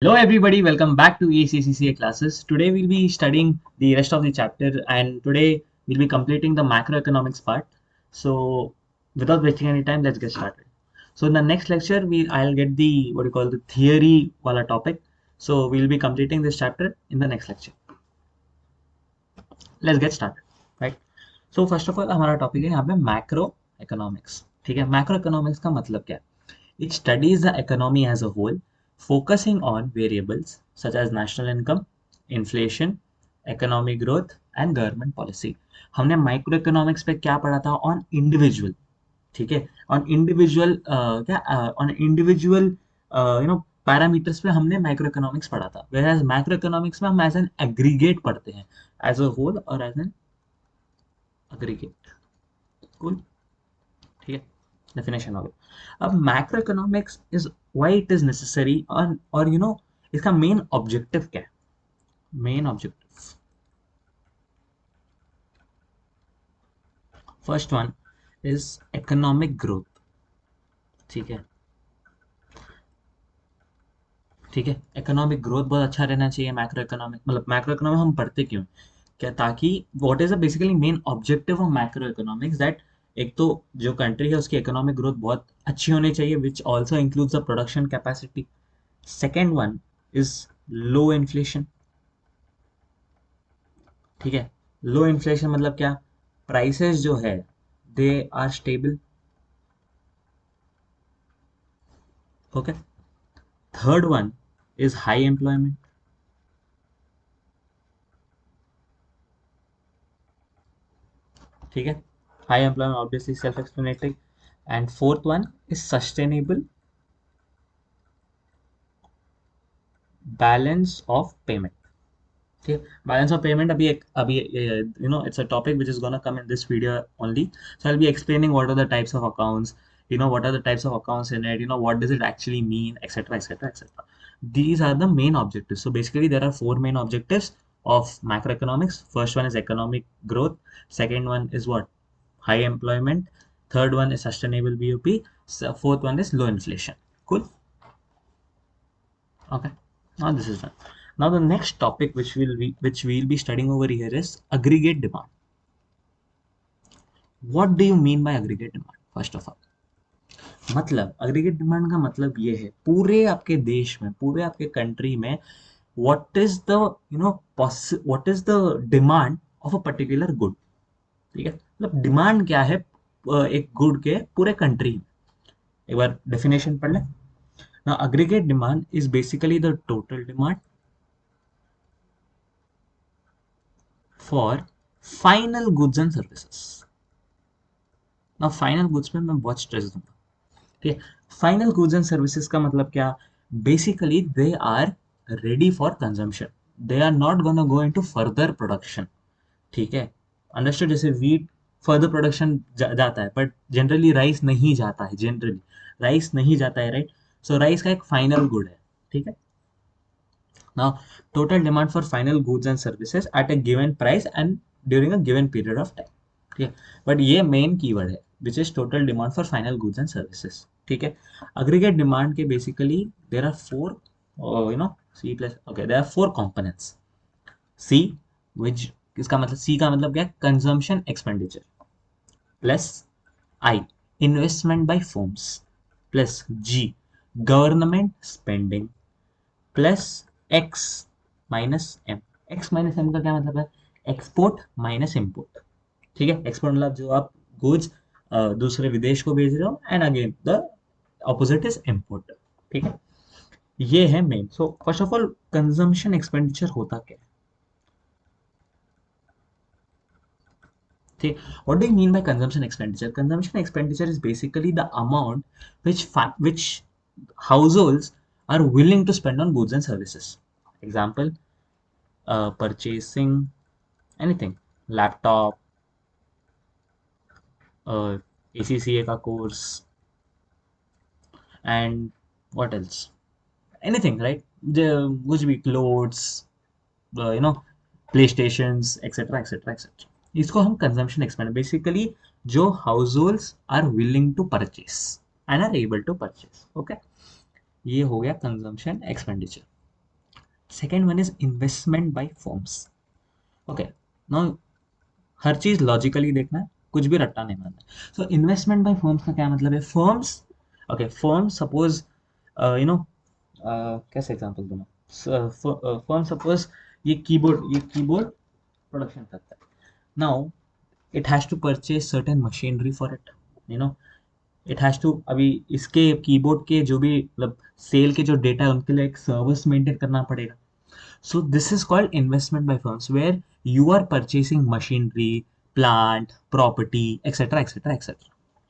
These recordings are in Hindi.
Hello everybody, welcome back to ECCCA classes. Today we'll be studying the rest of the chapter and today we'll be completing the macroeconomics part. So without wasting any time, let's get started. So in the next lecture, I'll get the what you call the theory wala topic. So we'll be completing this chapter in the next lecture. Let's get started, right? So first of all हमारा टॉपिक है यहाँ पे मैक्रो इकोनॉमिक्स. ठीक है, मैक्रो इकोनॉमिक्स का मतलब क्या है? It studies the economy as a whole, focusing on variables such as national income, inflation, economic growth and government policy. हमने माइक्रो इकोनॉमिक्स पे क्या पढ़ा था? On individual. ठीक है, on individual on individual parameters पे हमने माइक्रो इकोनॉमिक्स पढ़ा था. वेयर मैक्रो इकोनॉमिक्स में हम एज एन एग्रीगेट पढ़ते हैं, एज अ होल और एज एन एग्रीगेट. कूल. ठीक है, डेफिनेशन हो गया. अब macro economics is why it is necessary और इसका मेन ऑब्जेक्टिव क्या है? Main objective, first one is economic growth. ठीक है, ठीक है, इकोनॉमिक ग्रोथ बहुत अच्छा रहना चाहिए. मैक्रो इकोनॉमिक मतलब मैक्रो इकोनॉमिक हम पढ़ते क्यों? क्या ताकि what is the basically main objective of macro economics that एक तो जो कंट्री है उसकी इकोनॉमिक ग्रोथ बहुत अच्छी होनी चाहिए, which also includes the production capacity. Second one is low inflation. ठीक है, लो इन्फ्लेशन मतलब क्या? प्राइसेस जो है they are stable. Okay. Third one is high employment. ठीक है, high employment obviously self explanatory. And fourth one is sustainable balance of payment. ठीक है, बैलेंस ऑफ पेमेंट अभी it's a topic which is gonna come in this video only. So I'll be explaining what are the types of accounts, what are the types of accounts in it, what does it actually mean, etc, etc, etc. These are the main objectives. So basically there are four main objectives of macroeconomics. First one is economic growth, second one is what? High employment, third one is sustainable BOP, so fourth one is low inflation. Cool. Okay, now this is done. Now the next topic which we'll be studying over here is aggregate demand. What do you mean by aggregate demand? First of all, मतलब aggregate demand का मतलब ये है पूरे आपके देश में, पूरे आपके कंट्री में what is the what is the demand of a particular good. ठीक है, मतलब डिमांड क्या है एक गुड के पूरे कंट्री में. एक बार डेफिनेशन पढ़ लें. Now aggregate demand is basically the total demand for final goods and services. Now final goods पे मैं बहुत स्ट्रेस दूंगा. ठीक है, फाइनल गुड्स एंड सर्विसेज का मतलब क्या? Basically they are ready for consumption, they are not gonna go into further production. ठीक है, अंडरस्टूड. जैसे वीट फर्दर प्रोडक्शन जाता है बट जनरली राइस नहीं जाता है. जनरली राइस नहीं जाता है, राइट? सो राइस का एक फाइनल गुड है. ठीक है. Now, total demand for final goods and services at a given price and during a given period of time. ठीक है, बट ये मेन कीवर्ड है which is total demand for final goods and services. ठीक है, अग्रीगेट डिमांड के basically there are four C plus okay there are four components. C which इसका मतलब सी का मतलब क्या है? Consumption expenditure. Plus I investment by firms. Plus G government spending. Plus X minus M. X minus M का क्या मतलब है? Export minus import. ठीक है, एक्सपोर्ट मतलब जो आप गुड्स दूसरे विदेश को भेज रहे हो and again the opposite is import. ठीक है, ये है main. So first of all consumption expenditure होता क्या है? ठीक, what do you mean bye consumption expenditure? Consumption expenditure is basically the amount which households are willing to spend on goods and services. Example, purchasing anything, laptop, ACCA का course, and what else? Anything, right? कुछ भी clothes, playstations, etc, etc, etc. इसको हम consumption expenditure basically जो households are willing to purchase and are able to purchase. Okay, ये हो गया consumption expenditure. Second one is investment by firms. Okay, now हर चीज लॉजिकली देखना है, कुछ भी रट्टा नहीं मारना है. सो इन्वेस्टमेंट बाय फर्म्स का क्या मतलब है? Firms, okay, firm suppose, you know, कैसे एग्जांपल दूं मैं? फर्म सपोज ये कीबोर्ड प्रोडक्शन करता है. Now it has to purchase certain machinery for it, you know. It has to, अभी इसके कीबोर्ड के जो भी मतलब सेल के जो डेटा है उनके लिए एक सर्विस मेंटेन करना पड़ेगा. So this is called investment by firms where you are purchasing machinery, plant, property, etc. etc. etc.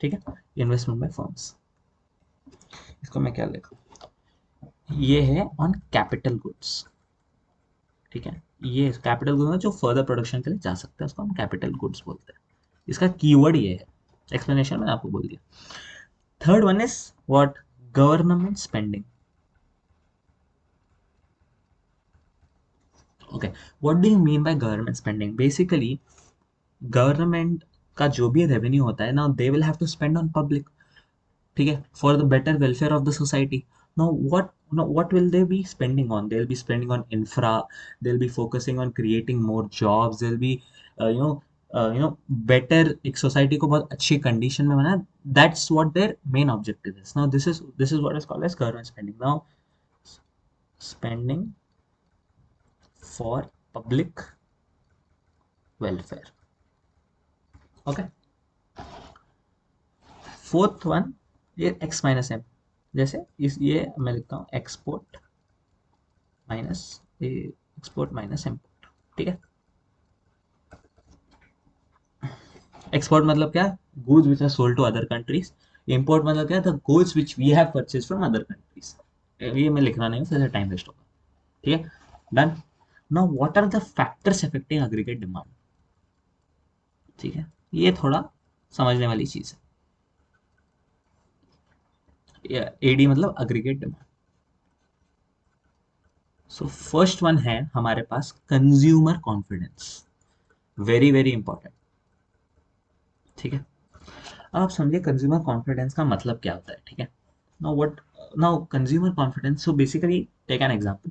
ठीक है, इन्वेस्टमेंट बाय फर्म्स. इसको मैं क्या लिखूं? ये है ऑन कैपिटल गुड्स. ठीक है, ये कैपिटल गुड्स जो फर्दर प्रोडक्शन के लिए जा सकते हैं उसको हम कैपिटल गुड्स बोलते हैं. इसका कीवर्ड ये है, एक्सप्लेनेशन मैंने आपको बोल दिया. Third one is what? Government spending. Okay, what do you mean by government spending? Basically government का जो भी रेवेन्यू होता है ना, they will have to spend on public. ठीक है, for the better welfare of the society. Now what will they be spending on? They'll be spending on infra, they'll be focusing on creating more jobs, they'll be better एक सोसाइटी को बहुत अच्छी कंडीशन में बना. That's what their main objective is. Now this is what is called as government spending. Now spending for public welfare. Okay, fourth one, ये एक्स माइनस एम. जैसे इस ये मैं लिखता हूँ export minus export minus import. ठीक है, एक्सपोर्ट मतलब क्या? Goods which are sold to other countries. Import मतलब क्या? The goods which we have purchase from other countries. ये मैं लिखना नहीं हूँ, फिर टाइम वेस्ट होगा. ठीक है, done. Now what are the factors affecting aggregate demand? ठीक है, ये थोड़ा समझने वाली चीज है. एडी मतलब aggregate demand. So first one है हमारे पास consumer confidence. Very very important. ठीक है, अब आप समझिए कंज्यूमर कॉन्फिडेंस का मतलब क्या होता है. ठीक है, now what, now consumer confidence, so basically take an example.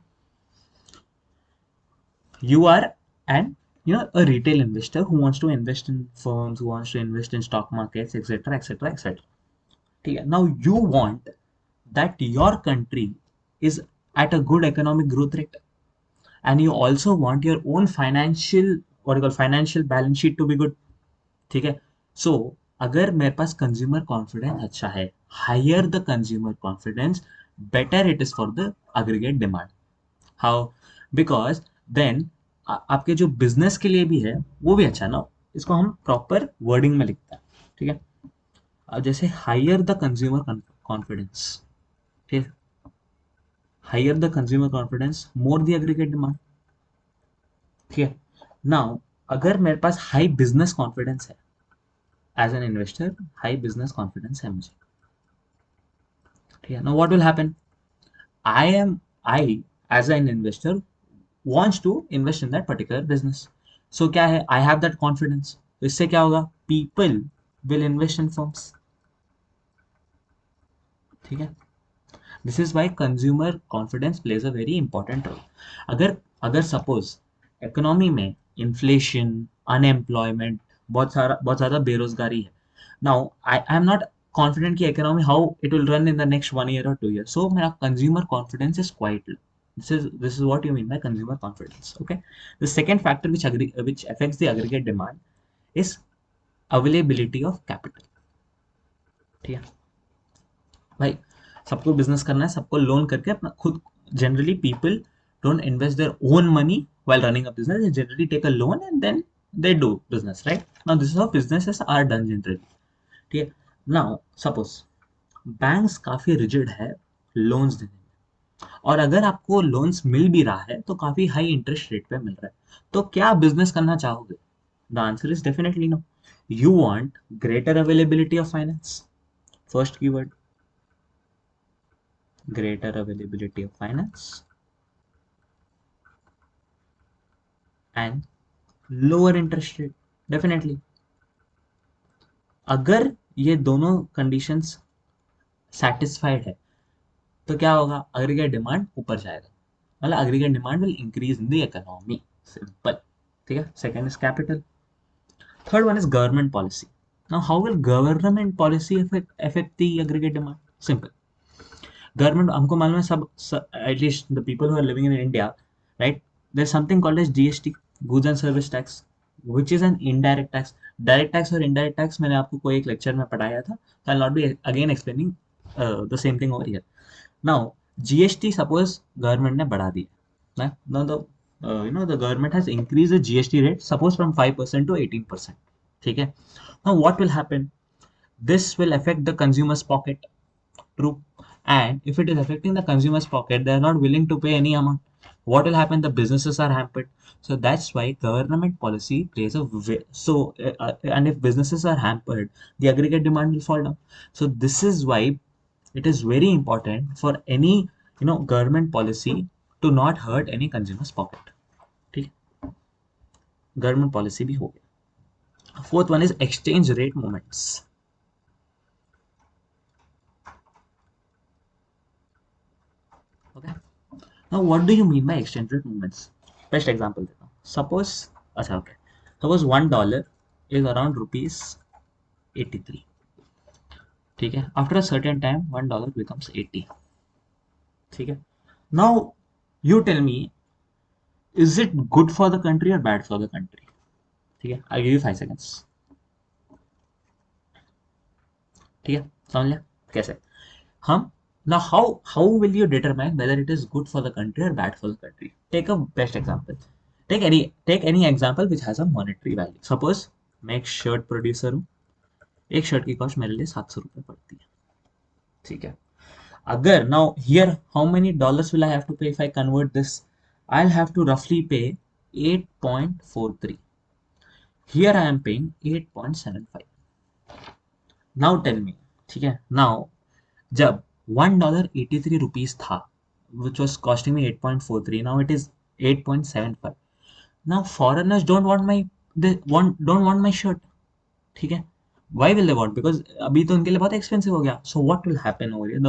You are an, a retail investor who wants to invest in firms, who wants to invest in stock markets, etc., etc., etc. ठीक है, now you want that your country is at a good economic growth rate, and you also want your own financial, what you call financial balance sheet to be good. ठीक है, so अगर मेरे पास कंज्यूमर कॉन्फिडेंस अच्छा है, higher the consumer confidence, better it is for the aggregate demand. How? Because then आपके जो बिजनेस के लिए भी है वो भी अच्छा ना. इसको हम प्रॉपर वर्डिंग में लिखते हैं. ठीक है, अब जैसे हायर द कंज्यूमर कॉन्फिडेंस. ठीक है, higher the consumer confidence, more the aggregate demand. ठीक है, नाउ अगर मेरे पास हाई बिजनेस कॉन्फिडेंस है, as an investor high business confidence है मुझे. ठीक है, now what will happen? I as an investor wants to invest in that particular business. So क्या है? I have that confidence. तो इससे क्या होगा? People will invest in firms. ठीक है, this is why consumer confidence plays a very important role. अगर अगर सपोज इकोनॉमी में इन्फ्लेशन, अनएम्प्लॉयमेंट, बहुत ज़्यादा बेरोजगारी है. Now I am not confident कि economy how it will run in the next 1 year or 2 years. So मेरा consumer confidence is quite low. This is what you mean by consumer confidence. Okay, the second factor which affects the aggregate demand is availability of capital. ठीक है भाई, सबको बिजनेस करना है, सबको लोन करके अपना खुद. Generally people don't invest their own money while running a business. They generally take a loan and then they do business, right? Now this is how businesses are done generally. ठीक है, नाउ सपोज बैंक्स काफी रिजिड है लोन्स देने में, और अगर आपको लोन्स मिल भी रहा है तो काफी हाई इंटरेस्ट रेट पे मिल रहा है, तो क्या आप बिजनेस करना चाहोगे? The answer is definitely no. You want greater availability of finance. First keyword, greater availability of finance and lower interest rate. Definitely, अगर ये दोनों कंडीशंस सेटिस्फाइड है तो क्या होगा? एग्रीगेट डिमांड ऊपर जाएगा. मतलब aggregate demand will increase in the economy. Simple. ठीक है. Second is capital. Third one is government policy. Now, how will government policy affect the aggregate demand? Simple. Government, हमको मालूम है सब, at least the people who are living in India, right? There's something called as GST, Goods and Service Tax, which is an indirect tax. Direct tax और indirect tax मैंने आपको कोई एक lecture में पढ़ाया था. So I'll not be again explaining the same thing over here. Now, GST suppose government ने बढ़ा दिया. Now the government has increased the GST rate suppose from 5% to 18%. ठीक है. Now what will happen? This will affect the consumer's pocket. True. And if it is affecting the consumer's pocket, they are not willing to pay any amount. What will happen? The businesses are hampered. So that's why government policy plays a and if businesses are hampered, the aggregate demand will fall down. So this is why it is very important for any government policy to not hurt any consumer's pocket. ठीक. Government policy भी हो गया. Fourth one is exchange rate movements. Okay. Now, what do you mean by exchange rate movements? Best example देता हूँ. Suppose, अच्छा okay. Suppose $1 is around rupees 83. ठीक है. After a certain time, $1 becomes 80. ठीक है. Now, you tell me, is it good for the country or bad for the country? ठीक है. I'll give you 5 seconds. ठीक है. समझ लिया कैसे? हम now how will you determine whether it is good for the country or bad for the country? Take a best example. Take any example which has a monetary value. Suppose मैं एक शर्ट प्रोड्यूसर हूँ. एक शर्ट की कॉस्ट मेरे लिए 700 रुपये पड़ती है. ठीक है. अगर now here how many dollars will I have to pay if I convert this? I'll have to roughly pay 8.43. Here I am paying 8.75. Now tell me. ठीक है. Now जब $1.83 था, which was costing me 8.43, now it is 8.75. Now foreigners don't want my shirt. ठीक है. Why will they want? Because अभी तो उनके लिए बहुत expensive हो गया. So what will happen over here?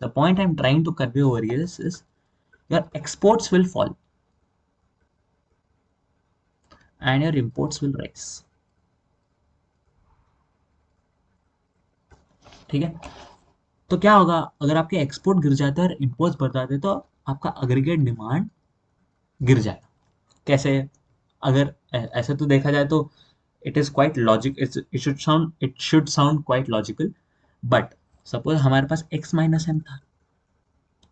The point I'm trying to convey over here is your exports will fall and your imports will rise. ठीक है. तो क्या होगा अगर आपके एक्सपोर्ट गिर जाते हैं और इम्पोर्ट्स बढ़ जाते हैं तो आपका अग्रीगेट डिमांड गिर जाएगा. कैसे? अगर ऐसे तो देखा जाए तो it is quite logic it should sound quite logical. But suppose हमारे पास x माइनस एम था.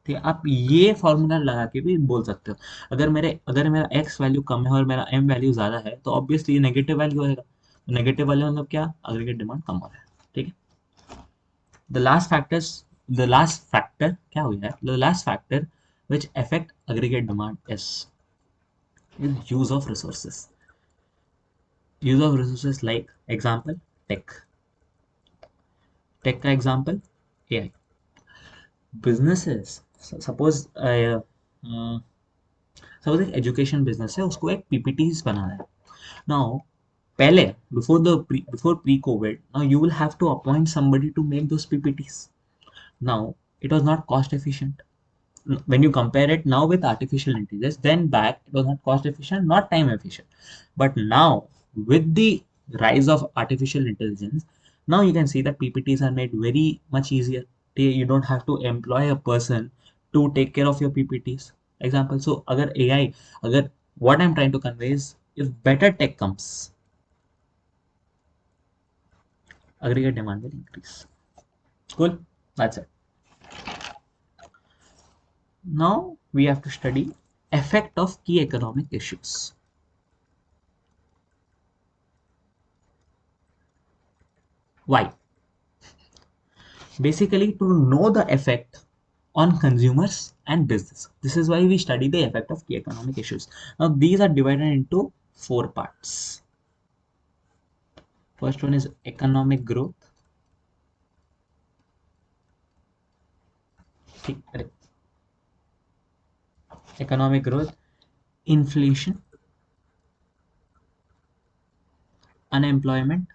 ठीक है. आप ये फॉर्मूला लगा के भी बोल सकते हो. अगर मेरा x वैल्यू कम है और मेरा m वैल्यू ज्यादा है तो ऑब्वियसली ये नेगेटिव वैल्यू आएगा. नेगेटिव वैल्यू मतलब क्या? अग्रीगेट डिमांड कम हो रहा है. ठीक है. द लास्ट फैक्टर क्या हो गया? The last factor which affect aggregate demand is use of resources. Use of resources like example tech का example AI. businesses suppose suppose एक एजुकेशन बिजनेस है, उसको एक पीपीटीज बनाना है. नाउ पहले before pre COVID now you will have to appoint somebody to make those PPTs. Now it was not cost efficient. When you compare it now with artificial intelligence, then back it was not cost efficient, not time efficient. But now with the rise of artificial intelligence, now you can see that PPTs are made very much easier. You don't have to employ a person to take care of your PPTs. Example. So agar AI, agar what I'm trying to convey is if better tech comes, aggregate demand will increase. Cool. That's it. Now we have to study effect of key economic issues. Why? Basically to know the effect on consumers and business. This is why we study the effect of key economic issues. Now these are divided into 4 parts. First one is economic growth. Economic growth, inflation, unemployment,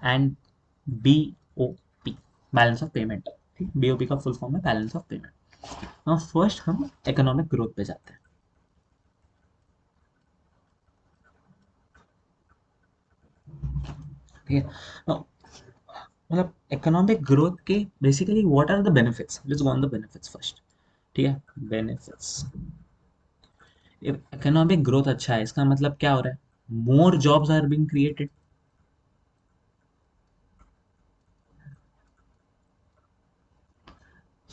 and BOP, balance of payment. ठीक, बीओपी का फुल फॉर्म है balance of payment. Now first हम इकोनॉमिक ग्रोथ पे जाते हैं। ठीक है, Now, मतलब इकोनॉमिक ग्रोथ के basically what are the benefits, let's go on the benefits first. ठीक है, बेनिफिट्स, इकोनॉमिक ग्रोथ अच्छा है इसका मतलब क्या हो रहा है, more jobs are being created.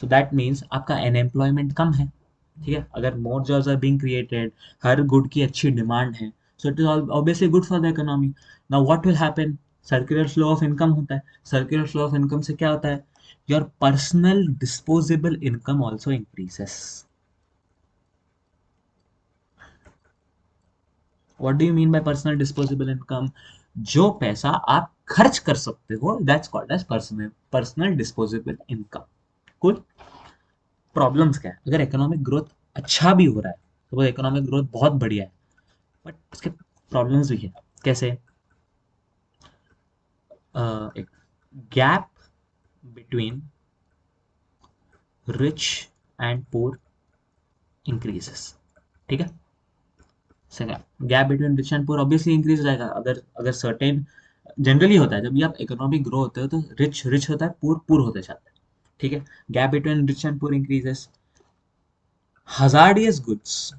So that means आपका अनएम्प्लॉयमेंट कम है। ठीक है, अगर more jobs are being created, हर गुड की अच्छी डिमांड है, so it is obviously good for the economy. Now what will happen, circular flow of income होता है। सर्कुलर फ्लो ऑफ इनकम से क्या होता है, your personal disposable income also increases. What do you mean by personal disposable income, जो पैसा आप खर्च कर सकते हो, that's called as personal personal disposable income. कुल प्रॉब्लम्स क्या है, अगर इकोनॉमिक ग्रोथ अच्छा भी हो रहा है, तो वो इकोनॉमिक ग्रोथ बहुत बढ़िया है, बट उसके प्रॉब्लम्स भी है। कैसे, एक gap between rich and poor increases. ठीक है, second, gap between rich and poor obviously increase हो जाएगा। अगर अगर सर्टेन, जनरली होता है जब भी आप इकोनॉमिक ग्रो होते हो तो रिच रिच होता है, पुअर पुअर होते जाता है। ठीक है, gap between rich and poor increases. hazardous goods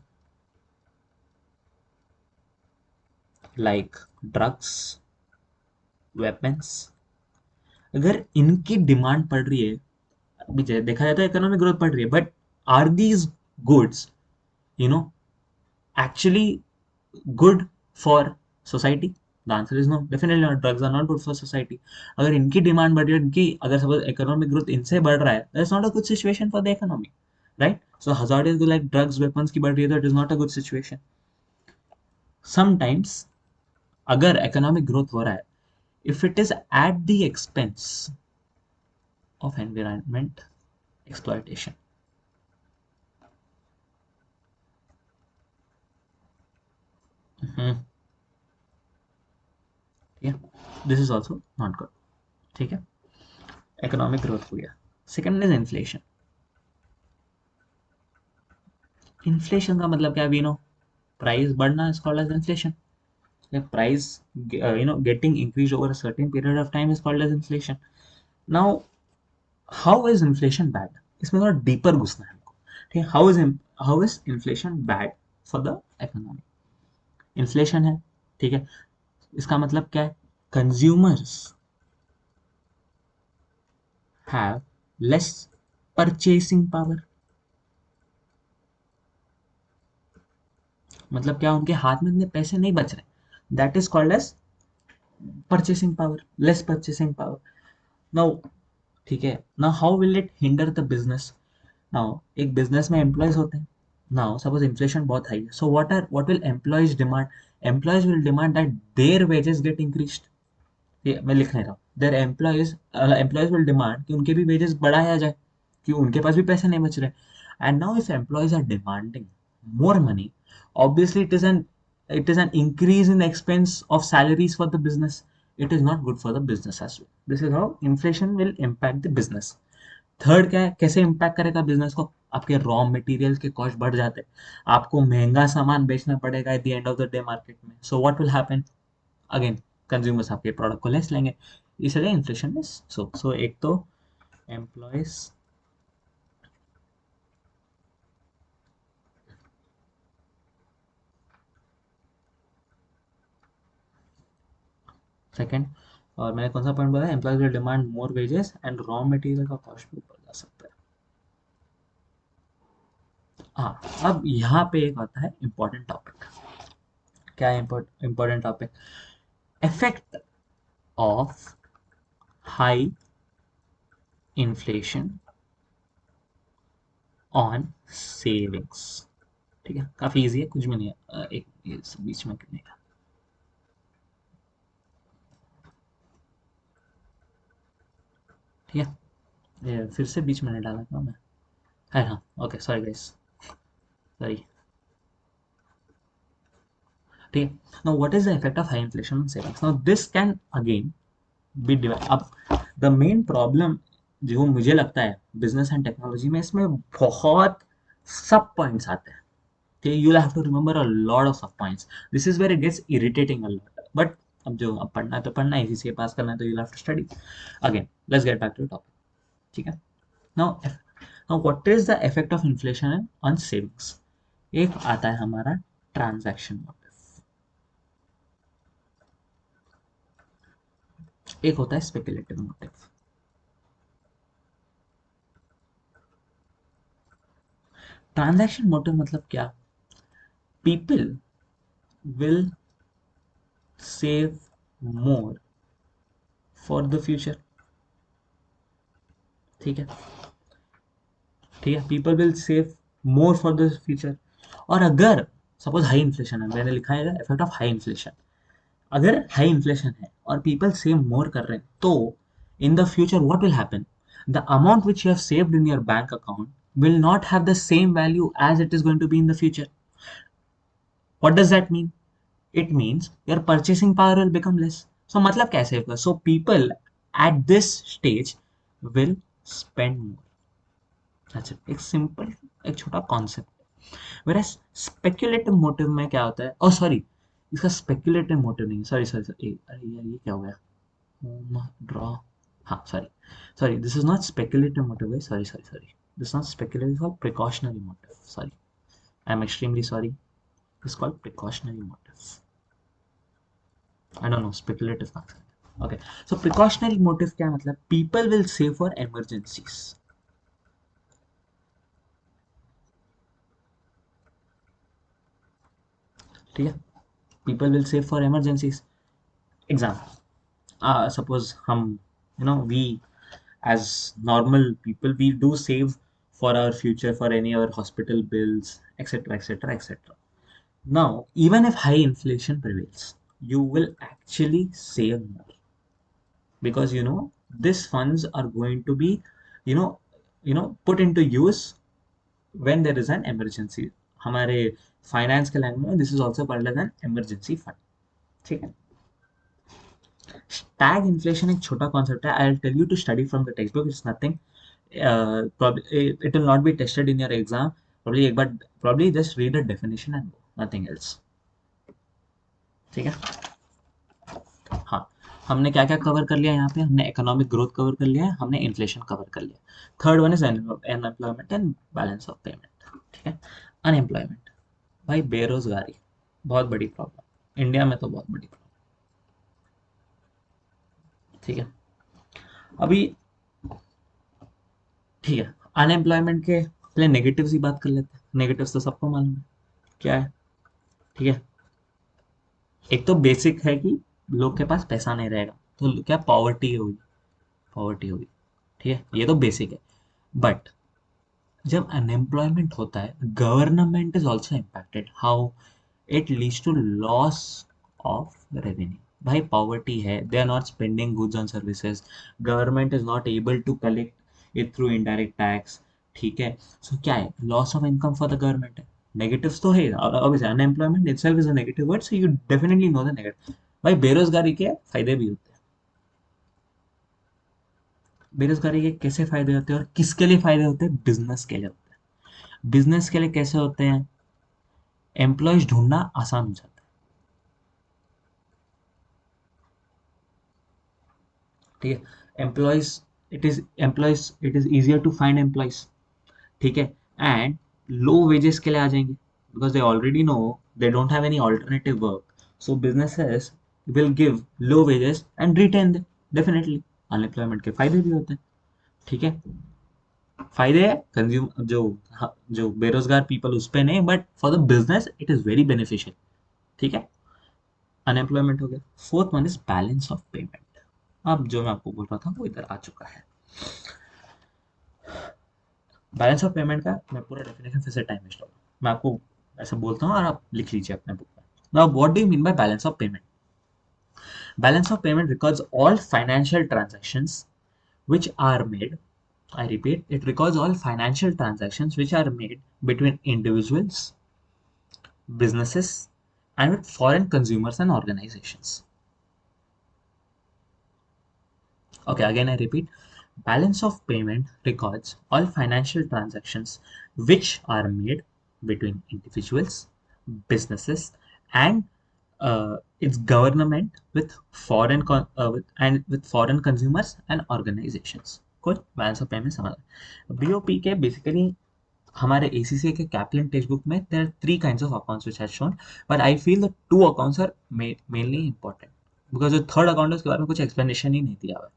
like drugs, weapons, अगर इनकी डिमांड बढ़ रही है, अभी देखा जाता है इकोनॉमिक ग्रोथ बढ़ रही है, but are these goods you know actually good for society? The answer is no, definitely not. Drugs are not good for society. अगर इनकी डिमांड बढ़ रही है, इनकी अगर सपोज इकोनॉमिक ग्रोथ इनसे बढ़ रहा है, that's not a good situation for the economy, right? So hazardous like drugs weapons की बढ़ रही है, तो it is not a good situation. Sometimes अगर इकोनॉमिक ग्रोथ हो रहा है, if it is at the expense of environment exploitation. ठीक है, this is also not good. ठीक है, इकोनॉमिक ग्रोथ हो गया। Second is inflation. इन्फ्लेशन का मतलब क्या, वी नो प्राइस बढ़ना is called as inflation. The price getting increased over a certain period of time is called as inflation. Now how is inflation bad, इसमें थोड़ा डीपर घुसना है हमको। ठीक है, how is inflation bad for the economy. Inflation है, ठीक है, इसका मतलब क्या है, consumers have less purchasing power. मतलब क्या, उनके हाथ में इतने पैसे नहीं बच रहे, that is called as purchasing power, less purchasing power. Now ठीक है, now how will it hinder the business. Now एक बिजनेस में एम्प्लॉयज होते हैं। नाउ सपोज इन्फ्लेशन बहुत हाई है, so what will employees demand, employees will demand that their wages get increased. ये मैं लिख नहीं रहा हूँ, देयर एम्प्लॉयज विल डिमांड कि उनके भी वेजेस बढ़ाया जाए, कि उनके पास भी पैसे नहीं बच रहे। And now if employees are demanding more money, obviously it is an increase in expense of salaries for the business. It is not good for the business as well. This is how inflation will impact the business. Third क्या है, कैसे इम्पैक्ट करेगा बिजनेस को, आपके रॉ मटेरियल के कॉस्ट बढ़ जाते हैं, आपको महंगा सामान बेचना पड़ेगा at the end of the day market में। So what will happen, again consumers आपके प्रोडक्ट को लेस लेंगे, इसलिए इन्फ्लेशन इज सो एक तो एम्प्लॉयज, सेकंड, और मैंने कौन सा पॉइंट बोला, employees will demand more wages and raw material का कॉस्ट भी ऊपर जा सकता है। हाँ, अब यहाँ पे एक आता है इंपॉर्टेंट टॉपिक। क्या है important topic, effect of high inflation on savings. ठीक है, काफी इजी है, कुछ भी नहीं है, एक ये बीच में करने का। ठीक है, ये फिर से बीच में नहीं डाला था मैं, है हाँ, ओके सॉरी गाइस, सॉरी। ठीक है, now what is the effect of high inflation on savings, now this can again be divided up. The main problem जो मुझे लगता है बिजनेस एंड टेक्नोलॉजी में इसमें बहुत सब पॉइंट्स आते हैं. Okay, you'll have to remember a lot of sub points. This is where it gets irritating a lot. But अब पढ़ना है तो पढ़ना है, इसी से पास करना है तो you'll have to study. Again, let's get back to the topic. ठीक है. Now, now what is the effect of inflation on savings? एक आता है हमारा ट्रांजैक्शन मोटिव, एक होता है स्पेकुलेटिव मोटिव. ट्रांजैक्शन मोटिव मतलब क्या? People will save more for the future. ठीक है. ठीक है, people will save more for the future. और अगर सपोज हाई इन्फ्लेशन है, मैंने लिखा है इफेक्ट ऑफ हाई इन्फ्लेशन. अगर हाई इन्फ्लेशन है और पीपल सेव मोर कर रहे हैं तो in the future what will happen? The amount which you have saved in your bank account will not have the same value as it is going to be in the future. What does that mean? It means your purchasing power will become less. So मतलब कैसे होगा? So people at this stage will spend more. That's it. एक सिंपल, एक छोटा कॉन्सेप्ट. Whereas speculative motive में क्या होता है? Oh sorry, इसका speculative motive नहीं. Sorry sorry sorry. अरे यार ये क्या हो गया? Draw. हाँ sorry sorry. This is not speculative motive. Sorry sorry sorry. This is not speculative. It's called precautionary motive. Sorry. I'm extremely sorry. It's called precautionary motive. I don't know speculative concept. Okay. So precautionary motive क्या मतलब? People will save for emergencies. ठीक है. People will save for emergencies. Example. Suppose हम, we as normal people, we do save for our future, for any of our hospital bills, etc etc etc. Now even if high inflation prevails, you will actually save more, because these funds are going to be, you know put into use when there is an emergency. हमारे फाइनेंस के लैंग्वेज में this is also called as an emergency fund. ठीक है. टैग इन्फ्लेशन एक छोटा कॉन्सेप्ट है. I will tell you to study from the text book. It's nothing. It will not be tested in your exam. Probably एक बार, probably just read a definition and go, nothing else. ठीक है. हाँ. हमने क्या क्या कवर कर लिया यहाँ पे? हमने इकोनॉमिक ग्रोथ कवर कर लिया है, हमने इन्फ्लेशन कवर कर लिया. Third one is unemployment and balance of payment. ठीक है. अनएम्प्लॉयमेंट, भाई बेरोजगारी बहुत बड़ी प्रॉब्लम इंडिया में, तो बहुत बड़ी प्रॉब्लम. ठीक है. अभी ठीक है, अनएम्प्लॉयमेंट के पहले नेगेटिव्स ही बात कर लेते हैं. नेगेटिव्स तो सबको मालूम है क्या है. ठीक है. एक तो बेसिक है कि लोग के पास पैसा नहीं रहेगा तो क्या पॉवर्टी होगी. पॉवर्टी होगी. ठीक है, ये तो बेसिक है. बट जब अनएम्प्लॉयमेंट होता है, government is also impacted. How? It leads to loss of revenue. भाई पॉवर्टी है, they are not spending goods on services, government is not able to collect it through indirect tax. ठीक है. सो क्या है? Loss of income for the government है. नेगेटिव्स तो है, obviously unemployment itself is a negative word, so you definitely know the negative. भाई बेरोजगारी के फायदे भी होते हैं. बेरोजगारी के कैसे फायदे होते हैं और किसके लिए फायदे होते हैं? बिजनेस के लिए होते हैं. बिजनेस के लिए कैसे होते हैं? एम्प्लॉयज ढूंढना आसान हो जाता है. ठीक है. Employees it is easier to find employees. ठीक है. एंड लो वेजेस के लिए आ जाएंगे, because they already know they don't have any alternative work. So businesses will give low wages and retain them. Definitely unemployment के फायदे भी होते हैं. ठीक है. फायदे है कंज्यूम जो, हाँ, जो बेरोजगार पीपल उस पे नहीं, but for the business it is very beneficial. ठीक है. अनएम्प्लॉयमेंट हो गया. Fourth one is balance of payment. अब जो मैं आपको बोल रहा था वो इधर आ चुका है. बैलेंस ऑफ पेमेंट का मैं पूरा डेफिनेशन फिर से टाइम वेस्ट होगा, मैं आपको ऐसा बोलता हूँ और आप लिख लीजिए अपने बुक में. Now what do you mean by balance of payment? Balance of payment records all financial transactions which are made. I repeat, it records all financial transactions which are made between individuals, businesses, and with foreign consumers and organizations. Okay, again I repeat. Balance of payment records all financial transactions which are made between individuals, businesses, and its government with with foreign consumers and organizations. कोई बैलेंस ऑफ पेमेंट समझ बीओपी के बेसिकली हमारे एसीसी के कैप्लन टेक्स्ट बुक में there are three kinds of accounts which has shown, but I feel the two accounts are mainly important because जो थर्ड अकाउंट है उसके बारे में कुछ एक्सप्लेनेशन ही नहीं दिया हुआ है.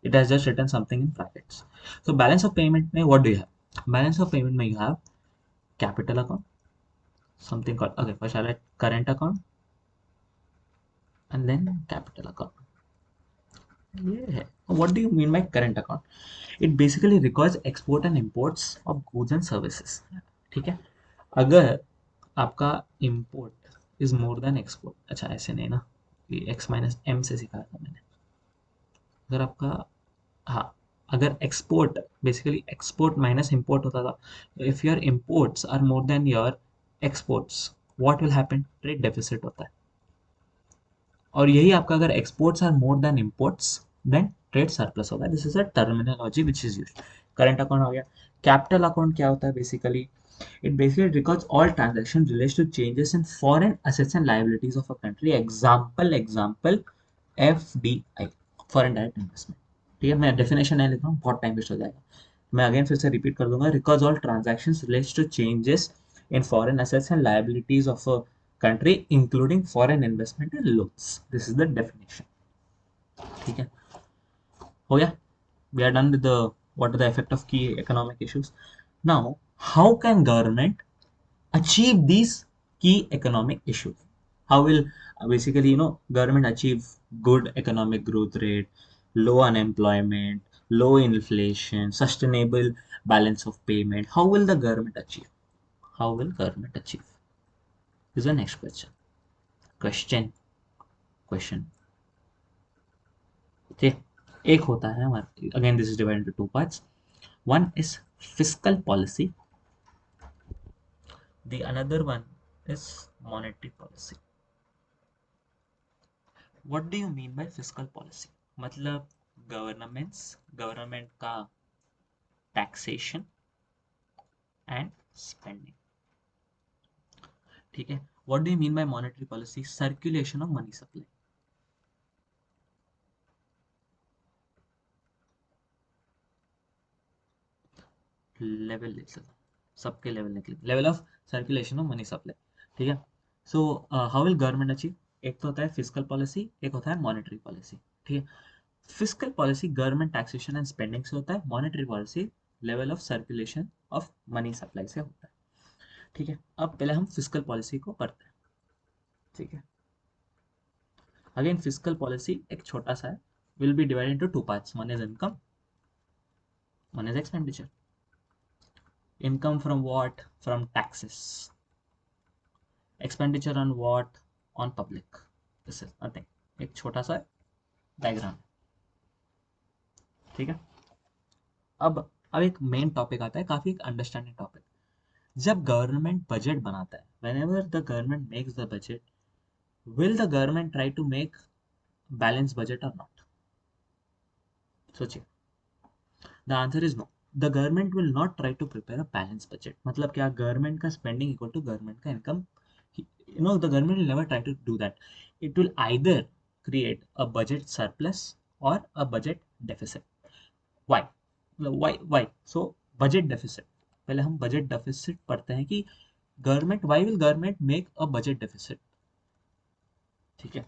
It has just written something in brackets. So balance of payment में what do you have? Balance of payment में you have capital account, something called, okay, first I write current account and then capital account. Yeah. What do you mean by current account? It basically records export and imports of goods and services. ठीक है. अगर आपका import is more than export, अच्छा ऐसे नहीं ना, ये x माइनस m से सिखाया था मैंने. अगर आपका, हाँ, अगर export basically export minus import होता था, if your imports are more than your exports, what will happen? Trade deficit होता है. और यही आपका अगर exports are more than imports then trade surplus होगा. This is a terminology which is used. Current account हो गया. कैपिटल अकाउंट क्या होता है basically? It basically records all transactions related to changes in foreign assets and liabilities of a country. Example, FDI, foreign direct investment. ठीक है, मैं डेफिनेशन नहीं लिख रहा हूँ, बहुत टाइम वेस्ट हो जाएगा. मैं अगेन फिर से रिपीट कर दूंगा. Records all transactions related to changes in foreign assets and liabilities of a country including foreign investment and loans. This is the definition. ठीक है, हो गया. We are done with the what are the effect of key economic issues. Now, how can government achieve these key economic issues? How will basically government achieve good economic growth rate, low unemployment, low inflation, sustainable balance of payment? How will the government achieve? How will government achieve? Is the next question. Question. Okay. एक होता है हमारे, again this is divided into two parts. One is fiscal policy. The another one is monetary policy. What do you mean by fiscal policy? मतलब गवर्नमेंट का टैक्सेशन एंड स्पेंडिंग. ठीक है. What do you mean bye monetary policy? Circulation of money supply. Level लिख सकते, सबके लेवल निकले, level of circulation of money supply. ठीक है. So how will government achieve? एक तो होता है फिजिकल पॉलिसी, एक होता है मॉनेटरी पॉलिसी. ठीक है. Physical policy government taxation and spending से होता है. Monetary policy level of circulation of money supply से होता है. ठीक है. अब पहले हम फिजिकल पॉलिसी को पढ़ते हैं. ठीक है. अगेन फिजिकल पॉलिसी एक छोटा सा है, will be divided into two parts. One is income, one is expenditure. Income from what? From taxes. Expenditure on what? On public. This is nothing, एक छोटा सा डायग्राम. ठीक है. अब एक मेन टॉपिक आता है, काफी अंडरस्टैंडिंग टॉपिक. जब गवर्नमेंट बजट बनाता है, whenever the government makes the budget, will the government try to make balanced budget or not? सोचिए. The answer is no. The government will not try to prepare a balance budget. मतलब क्या? गवर्नमेंट का स्पेंडिंग इक्वल टू गवर्नमेंट का income. The government will never try to do that. It will either create a budget surplus or a budget deficit. Why? Why so budget deficit? पहले हम बजट डेफिसिट पढ़ते हैं कि government, why will government make a budget deficit. ठीक है.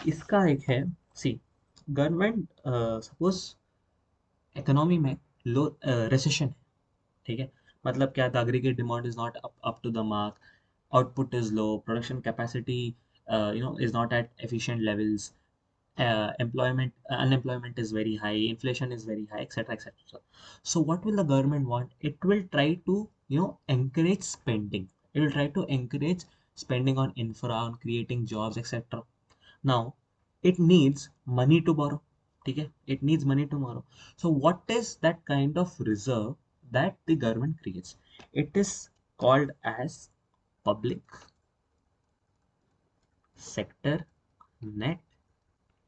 इसका एक है, सी, गवर्नमेंट सपोज इकोनॉमी में लो रिसेशन है. ठीक है. मतलब क्या? The aggregate demand is not up to the mark, output is low, production capacity is not at efficient levels, employment unemployment is very high, inflation is very high, etc., etc. So what will the government want? It will try to encourage spending. It will try to encourage spending on infra, on creating jobs, etc. Now it needs money to borrow. ठीक है. It needs money to borrow. So what is that kind of reserve that the government creates? It is called as public sector net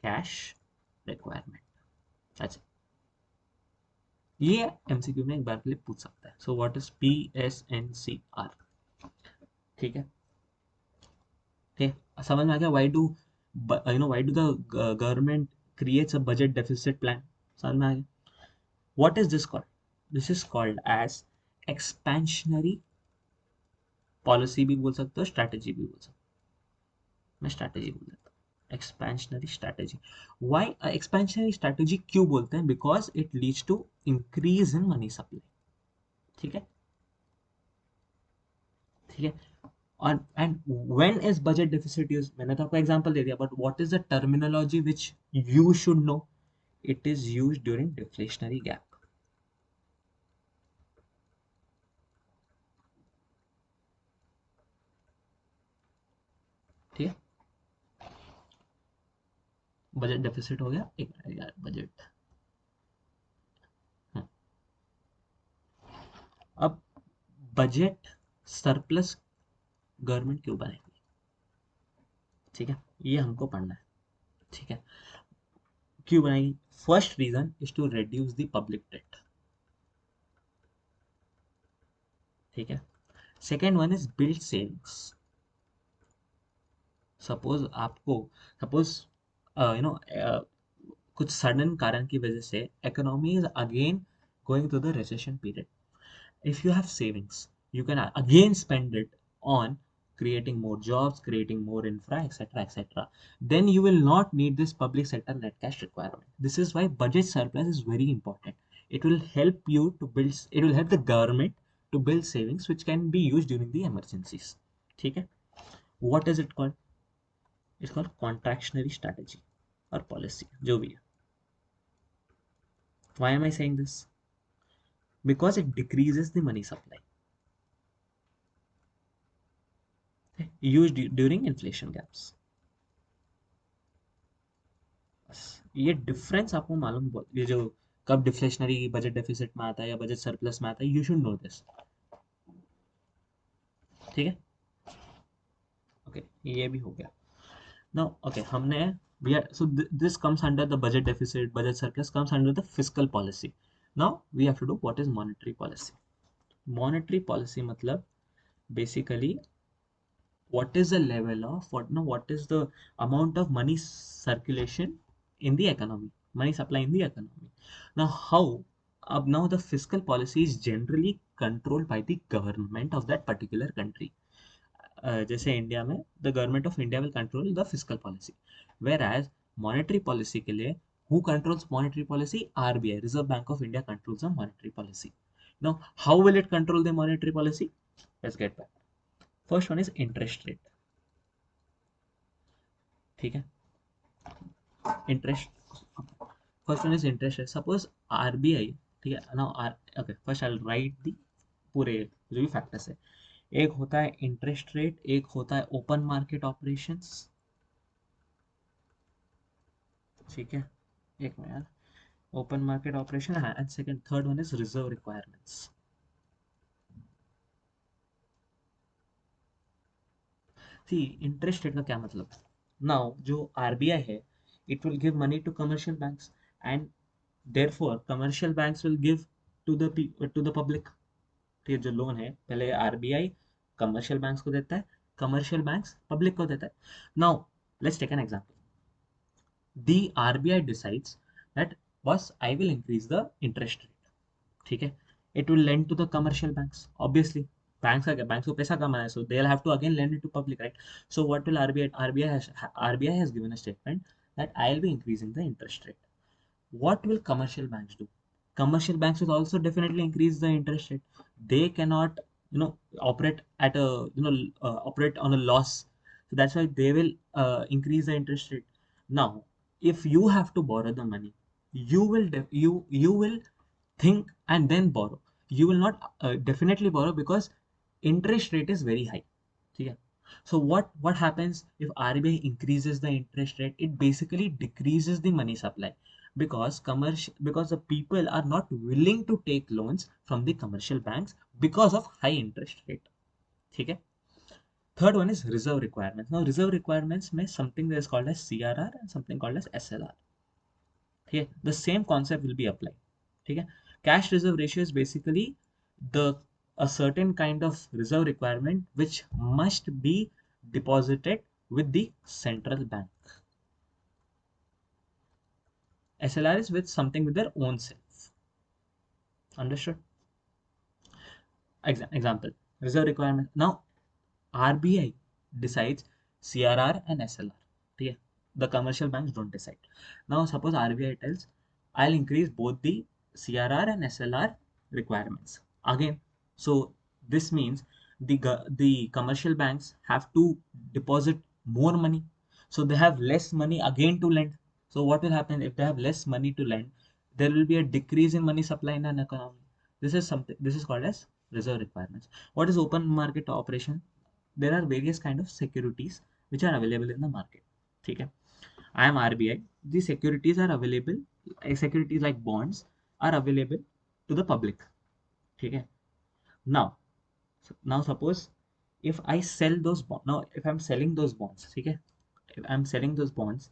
cash requirement. अच्छा, ये एमसीक्यू में एक बार के लिए पूछ सकता है। So what is PSNCR? ठीक है, ठीक है, समझ में आ गया? Why do the government creates a budget deficit plan? समझ में आ गया? What is this called? This is called as expansionary policy भी बोल सकते हो, स्ट्रैटेजी भी बोल सकते हो। मैं स्ट्रैटेजी बोल देता हूँ, expansionary strategy. Why expansionary strategy क्यों बोलते हैं? Because it leads to increase in money supply. ठीक है, ठीक है। और and when is budget deficit use? मैंने तो आपको एग्जांपल दे दिया, but what is the terminology which you should know? It is use during deflationary gap. ठीक है, बजट डेफिसिट हो गया। एक मिनट यार, बजट। अब बजट सरप्लस गवर्नमेंट क्यों बनेगी? ठीक है, ये हमको पढ़ना है। ठीक है, क्यों बनाएगी? First reason is to reduce the public debt. ठीक है, second one is build savings. Suppose आपको, सपोज यू नो कुछ सडन कारण की वजह से economy is again going to the recession period. If you have savings, you can again spend it on creating more jobs, creating more infra, etc., etc. Then you will not need this public sector net cash requirement. This is why budget surplus is very important. It will help you to build, it will help the government to build savings which can be used during the emergencies. ठीक है, what is it called? It's called contractionary strategy or policy, जो भी है। Why am I saying this? Because it decreases the money supply used during inflation gaps. ये डिफरेंस आपको मालूम, ये जो कब डिफ्लेशनरी बजट डेफिसिट में आता है या बजट सरप्लस में आता है, यू शुड नो दिस। ठीक है, ओके, ये भी हो गया। नाउ ओके, हमने we are so this comes under the budget deficit, budget surplus comes under the fiscal policy. Now we have to do what is monetary policy. Monetary policy मतलब basically what is the level of what no what is the amount of money circulation in the economy, money supply in the economy. Now how, now the fiscal policy is generally controlled by the government of that particular country. जैसे इंडिया में the government of India will control the fiscal policy, whereas monetary policy के लिए who controls monetary policy? RBI, reserve bank of India controls the monetary policy. Now how will it control the monetary policy? Let's get back. First one is interest rate. ठीक है, interest, first one is interest rate. Suppose RBI, ठीक है ना, R okay, first I write the पूरे जो भी फैक्टर्स है। एक होता है इंटरेस्ट रेट, एक होता है ओपन मार्केट ऑपरेशंस। ठीक है, एक मिनट यार, ओपन मार्केट ऑपरेशन है, and second third one is reserve requirements. See, interest rate का क्या मतलब? नाउ जो आरबीआई है, it will give money to commercial banks, and therefore commercial banks will give to the public. ठीक है, जो लोन है पहले आरबीआई कमर्शियल बैंक्स को देता है, कमर्शियल बैंक्स पब्लिक को देता है। Now let's take an example. The RBI decides that बस I will increase the interest rate. ठीक है, it will lend to the commercial banks, obviously banks का क्या, बैंक्स को पैसा कमाना है, so they will have to again lend it to public, right? So what will RBI has given a statement that I will be increasing the interest rate. What will commercial banks do? Commercial banks will also definitely increase the interest rate. They cannot, operate at a, operate on a loss. So that's why they will increase the interest rate. Now, if you have to borrow the money, you will think and then borrow. You will not definitely borrow because interest rate is very high. ठीक है, so what happens if RBI increases the interest rate? It basically decreases the money supply, because the people are not willing to take loans from the commercial banks because of high interest rate. ठीक है, third one is reserve requirements. Now reserve requirements में something that is called as CRR and something called as SLR. ठीक है, the same concept will be apply. ठीक है, cash reserve ratio is basically the a certain kind of reserve requirement which must be deposited with the central bank. SLR is with something with their own self. Understood? Example, reserve requirement. Now, RBI decides CRR and SLR. Okay? The commercial banks don't decide. Now, suppose RBI tells, I'll increase both the CRR and SLR requirements. Again, so this means the commercial banks have to deposit more money. So they have less money again to lend. So what will happen if they have less money to lend? There will be a decrease in money supply in an economy. This is something. This is called as reserve requirements. What is open market operation? There are various kind of securities which are available in the market. ठीक है, I am RBI. These securities are available. Securities like bonds are available to the public. ठीक है. Now, suppose if I sell those bonds. Now, if I'm selling those bonds, ठीक है, if I'm selling those bonds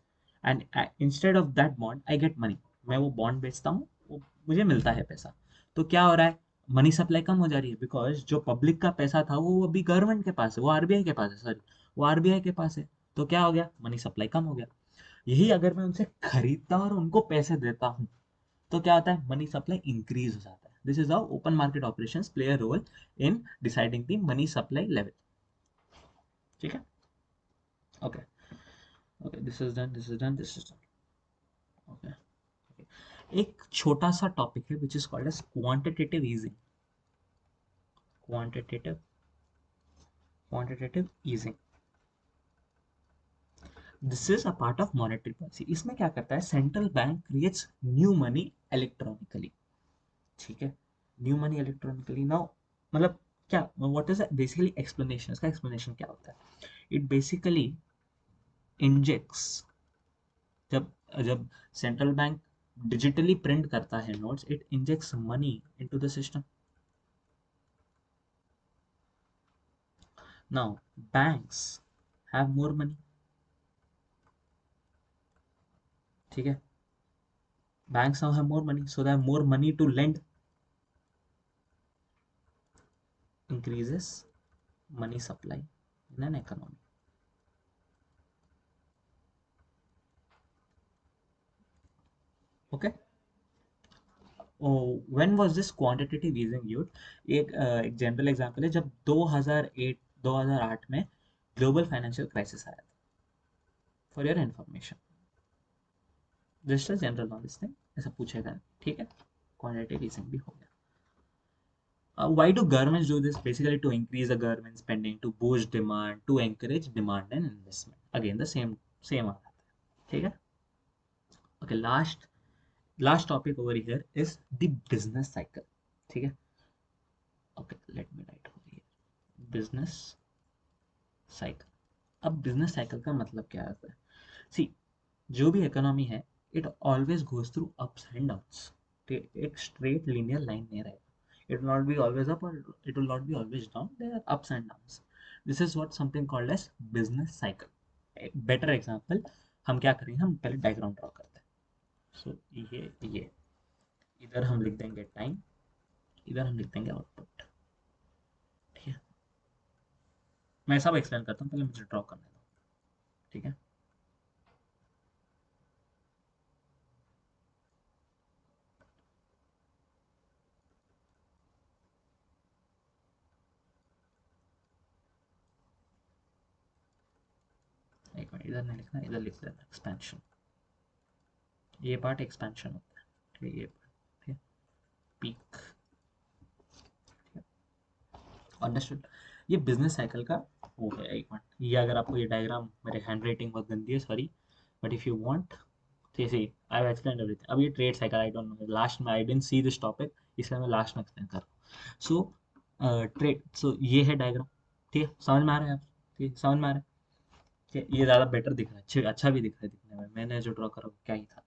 and instead of that bond I get money. मैं वो बॉन्ड बेचता हूँ, वो मुझे मिलता है पैसा. तो क्या हो रहा है, मनी सप्लाई कम हो जा रही है, बिकॉज जो पब्लिक का पैसा था वो अभी गवर्नमेंट के पास है, वो आरबीआई के पास है, सॉरी, वो आरबीआई के पास है. तो क्या हो गया, मनी सप्लाई कम हो गया. यही अगर मैं उनसे खरीदता और उनको पैसे देता हूँ तो क्या होता है, मनी सप्लाई इंक्रीज हो जाता है. This is how open market operations play a role in deciding the money supply level. ठीक है, okay, okay, this is done, this is done, this is done. Okay, एक छोटा सा टॉपिक है which is called as quantitative easing. Quantitative quantitative easing, this is a part of monetary policy. इसमें क्या करता है, central bank creates new money electronically. ठीक है, न्यू मनी इलेक्ट्रॉनिकली. नाउ मतलब क्या, व्हाट इज बेसिकली एक्सप्लेनेशन, इसका एक्सप्लेनेशन क्या होता है. इट बेसिकली इंजेक्ट्स, जब जब सेंट्रल बैंक डिजिटली प्रिंट करता है notes, it injects money into the system. Now banks have more money. ठीक है, banks now have more money, so they have more money to lend. Increases money supply in an economy. Okay. Oh, when was this quantitative easing used? एक जनरल एग्जांपल है, जब 2008 में ग्लोबल फाइनेंशियल क्राइसिस आया था. For your information, just general knowledge thing, ऐसा पूछेगा. ठीक है, क्वांटिटेटिव ईजिंग भी हो गया. Why do governments do this? Basically, to increase the government spending, to boost demand, to encourage demand and investment. Again, the same आ जाता है. ठीक है. Okay, last topic over here is the business cycle. ठीक है. Okay, let me write over here. Business cycle. अब business cycle का मतलब क्या होता है? See, जो भी इकोनॉमी है, it always goes through ups and downs. एक straight linear line नहीं रहेगा. It will not be always up or it will not be always down. There are ups and downs. This is what something called as business cycle. A better example, हम क्या करेंगे, हम पहले डायग्राम ड्रॉ करते हैं. सो ये इधर हम लिख देंगे टाइम, इधर हम लिख देंगे आउटपुट. ठीक है, मैं सब एक्सप्लेन करता हूँ, पहले मुझे ड्रॉ करने दो. ठीक है, एक मिनट, इधर नहीं लिखना, इधर लिख देना एक्सपेंशन. ये पार्ट एक्सपेंशन होता है. ठीक है, ये पार्ट. ठीक है, पीक. अंडरस्टूड. ये बिजनेस साइकिल का हो गया. एक मिनट, ये अगर आपको ये डायग्राम, मेरे हैंड राइटिंग बहुत गंदी है, sorry, but if you want, जैसे आई हैव एक्सप्लेन्ड एवरीथिंग. अब ये trade cycle, I don't know, last में I didn't see this topic, इसलिए मैं लास्ट में एक्सप्लेन कर रहा हूँ. सो ट्रेड, सो ये है डायग्राम. ठीक है, समझ में आ रहा है आप? ठीक है, समझ में आ रहा है. ठीक है, ये ज़्यादा बेटर दिख रहा है, अच्छा भी दिख रहा है दिखने में. मैंने जो ड्रॉ करा वो क्या ही था.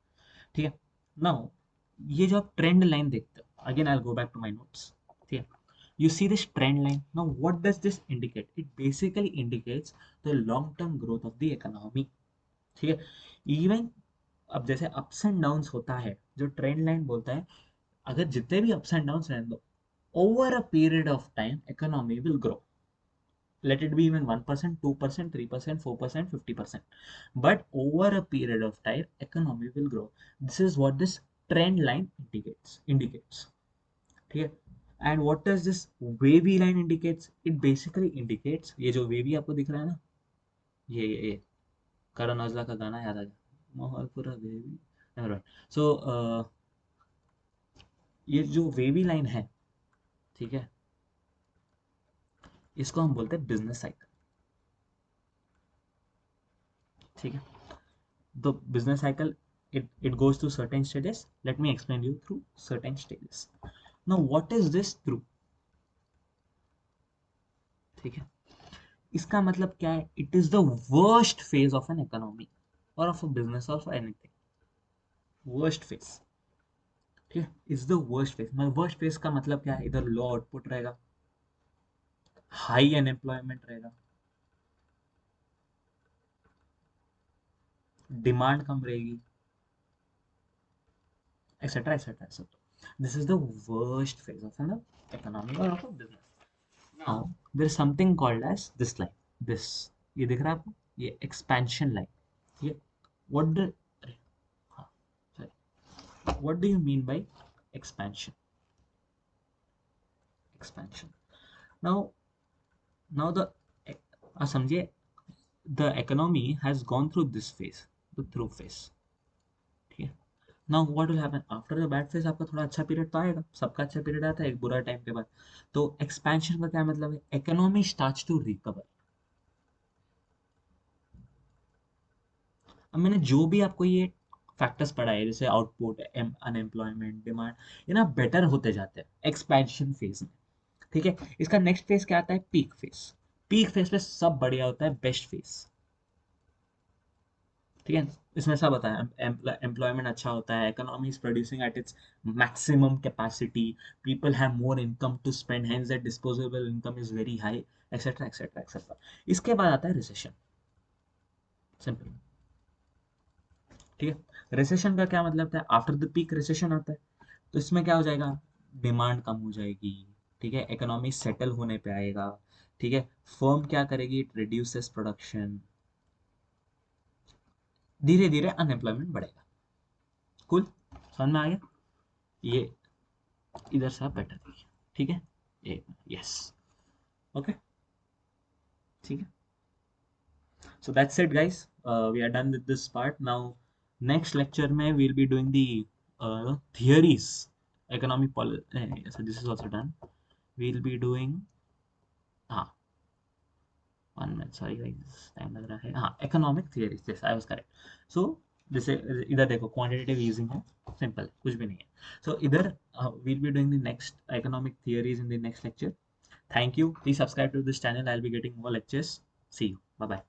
ठीक है. नाउ ये जो आप ट्रेंड लाइन देखते हो, again I will go back to my notes. ठीक है, you see this trend line. Now what does this indicate? It basically indicates the long term growth of the economy. ठीक है, even अब जैसे अप्स एंड डाउन्स होता है, जो ट्रेंड लाइन बोलता है, अगर जितने भी अप्स एंड डाउन्स रहने दो, over a period of time economy will grow. Let it be even 1%, 2%, 3%, 4%, 50%. But over a period of time, economy will grow. This is what this trend line indicates. ठीक है. And what does this wavy line indicates? It basically indicates, ये जो wavy आपको दिख रहा है ना, ये करण औजला का गाना याद आ गया, माहौल पूरा wavy. Never mind. So ये जो wavy line है, ठीक है, इसको हम बोलते हैं बिजनेस साइकिल. ठीक है. The business cycle, it goes through certain stages. Let me explain you through certain stages. Now what is this through? ठीक है. इसका मतलब क्या है? It is the worst phase of an economy or of a business or for anything. Worst phase. ठीक है. Is the worst phase. My worst phase का मतलब क्या है? इधर लो आउटपुट रहेगा, हाई अनएम्प्लॉयमेंट रहेगा, डिमांड कम रहेगी, etcetera etcetera etcetera. This is the worst phase of an economy or of a business. Now there is something called as this line. This, ये दिख रहा है आपको, ये expansion line. ये what do, अरे, हाँ, sorry. What do you mean by expansion? Expansion. Now the समझिए, the economy has gone through this phase, the through phase. ठीक है. Now what will happen after the bad phase? आपका थोड़ा अच्छा पीरियड तो आएगा, सबका अच्छा पीरियड आता है एक बुरा टाइम के बाद. तो एक्सपेंशन का क्या मतलब है? Economy starts to recover. अब मैंने जो भी आपको ये फैक्टर्स पढ़ाए, जैसे आउटपुट, अनएम्प्लॉयमेंट, डिमांड, ये ना बेटर होते जाते हैं एक्सपेंशन फेज में. ठीक है. इसका नेक्स्ट फेज क्या आता है? Peak phase. पीक फेज पे सब बढ़िया होता है, बेस्ट फेज. ठीक है. इसमें सब होता है, एम्प्लॉयमेंट अच्छा होता है, economy is producing at its maximum capacity, people have more income to spend, hence that disposable income is very high, etcetera etcetera etcetera. इसके बाद आता है रिसेशन. सिंपल. ठीक है. रिसेशन का क्या मतलब है? आफ्टर द पीक रिसेशन आता है. तो इसमें क्या हो जाएगा? डिमांड कम हो जाएगी. ठीक है. इकोनॉमी सेटल होने पे आएगा. ठीक है. फर्म क्या करेगी? It reduces production. धीरे धीरे अनएम्प्लॉयमेंट बढ़ेगा. कुल समझ में आ गया? ये इधर से आप बेटर देखिए. ठीक है. ये यस. ओके. ठीक है. So that's it guys. We are done with this part. Now next lecture में we will be doing the theories, economic policy. So this is also done. We'll be doing, हाँ, 1 minute, सॉरी गाइस, टाइम लग रहा है. हाँ, economic theories, yes I was correct. So जैसे इधर देखो, क्वांटिटेटिव ईजिंग है, सिंपल है, कुछ भी नहीं है. सो इधर we'll be doing the next economic theories in the next lecture. Thank you. Please subscribe to this channel. I'll be getting more lectures. See you. Bye bye.